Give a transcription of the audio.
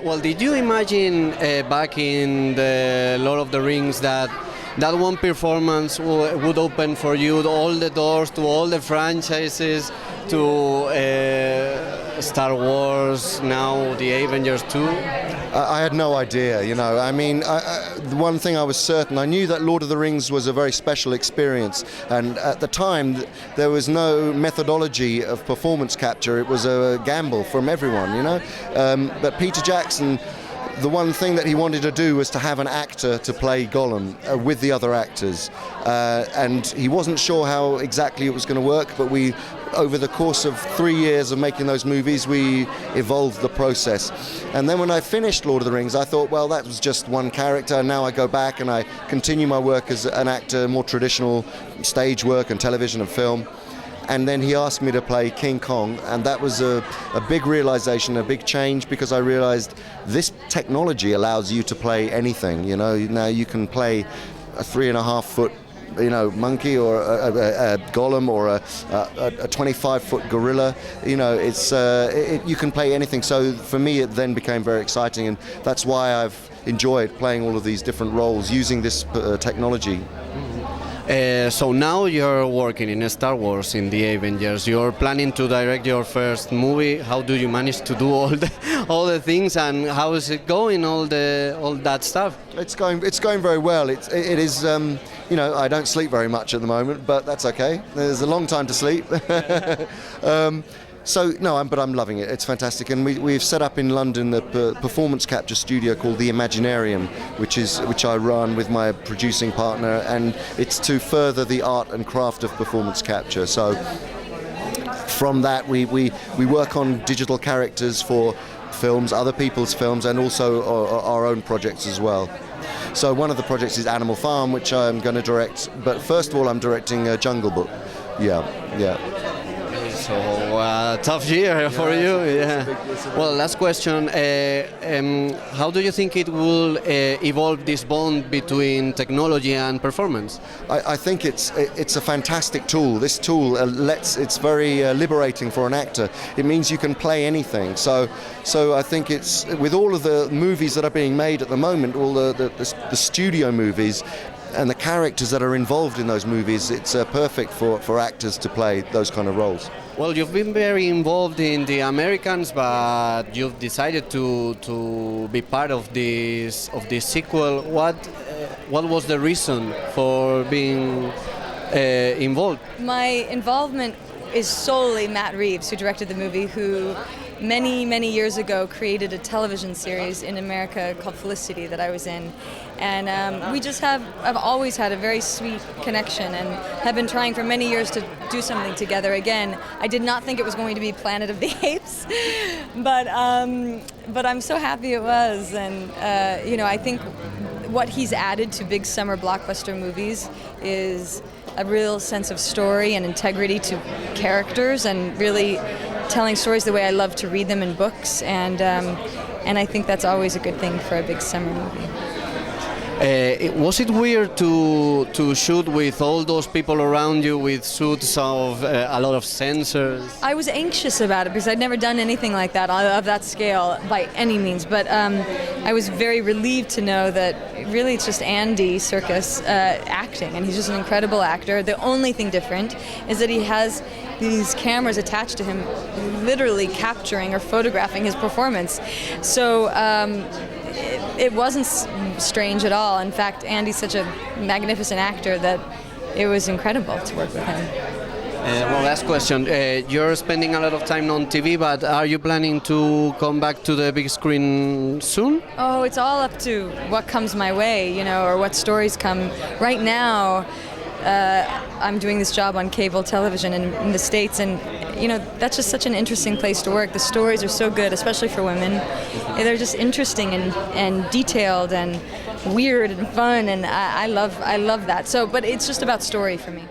Well, did you imagine back in the Lord of the Rings that one performance would open for you all the doors to all the franchises, to Star Wars, now the Avengers 2? I had no idea, you know. I mean, the one thing I was certain, I knew that Lord of the Rings was a very special experience, and at the time there was no methodology of performance capture. It was a gamble from everyone, you know. But Peter Jackson, the one thing that he wanted to do was to have an actor to play Gollum with the other actors, and he wasn't sure how exactly it was going to work, but over the course of 3 years of making those movies, we evolved the process. And then when I finished Lord of the Rings, I thought, well, that was just one character, and now I go back and I continue my work as an actor, more traditional stage work and television and film. And then he asked me to play King Kong, and that was a big realization, a big change, because I realized this technology allows you to play anything. You know, now you can play a 3.5-foot, you know, monkey, or a golem, or a 25-foot gorilla. You know, you can play anything. So for me, it then became very exciting, and that's why I've enjoyed playing all of these different roles using this technology. So now you're working in Star Wars, in the Avengers. You're planning to direct your first movie. How do you manage to do all the things, and how is it going? All that stuff. It's going very well. It is. You know, I don't sleep very much at the moment, but that's okay. There's a long time to sleep. So no, but I'm loving it. It's fantastic, and we've set up in London the performance capture studio called the Imaginarium, which I run with my producing partner, and it's to further the art and craft of performance capture. So from that, we work on digital characters for films, other people's films, and also our own projects as well. So one of the projects is Animal Farm, which I'm going to direct. But first of all, I'm directing Jungle Book. Yeah. So tough year for you. Yeah. Well, last question. How do you think it will evolve this bond between technology and performance? I think it's a fantastic tool. This tool it's very liberating for an actor. It means you can play anything. So I think it's, with all of the movies that are being made at the moment, all the studio movies, and the characters that are involved in those movies, it's perfect for actors to play those kind of roles. Well, you've been very involved in the Americans, but you've decided to be part of this sequel. What was the reason for being involved? My involvement is solely Matt Reeves, who directed the movie, who many years ago created a television series in America called Felicity that I was in. And I've always had a very sweet connection, and have been trying for many years to do something together again. I did not think it was going to be Planet of the Apes, but I'm so happy it was. And you know, I think what he's added to big summer blockbuster movies is a real sense of story and integrity to characters, and really telling stories the way I love to read them in books, and I think that's always a good thing for a big summer movie. Was it weird to shoot with all those people around you with suits of a lot of sensors? I was anxious about it because I'd never done anything like that of that scale by any means, but I was very relieved to know that really it's just Andy Serkis acting, and he's just an incredible actor. The only thing different is that he has these cameras attached to him, literally capturing or photographing his performance. So it wasn't strange at all. In fact, Andy's such a magnificent actor that it was incredible to work with him. Well, last question. You're spending a lot of time on TV, but are you planning to come back to the big screen soon? Oh, it's all up to what comes my way, you know, or what stories come. Right now, I'm doing this job on cable television in the States, and you know, that's just such an interesting place to work. The stories are so good, especially for women. They're just interesting and detailed and weird and fun, and I love that. So, but it's just about story for me.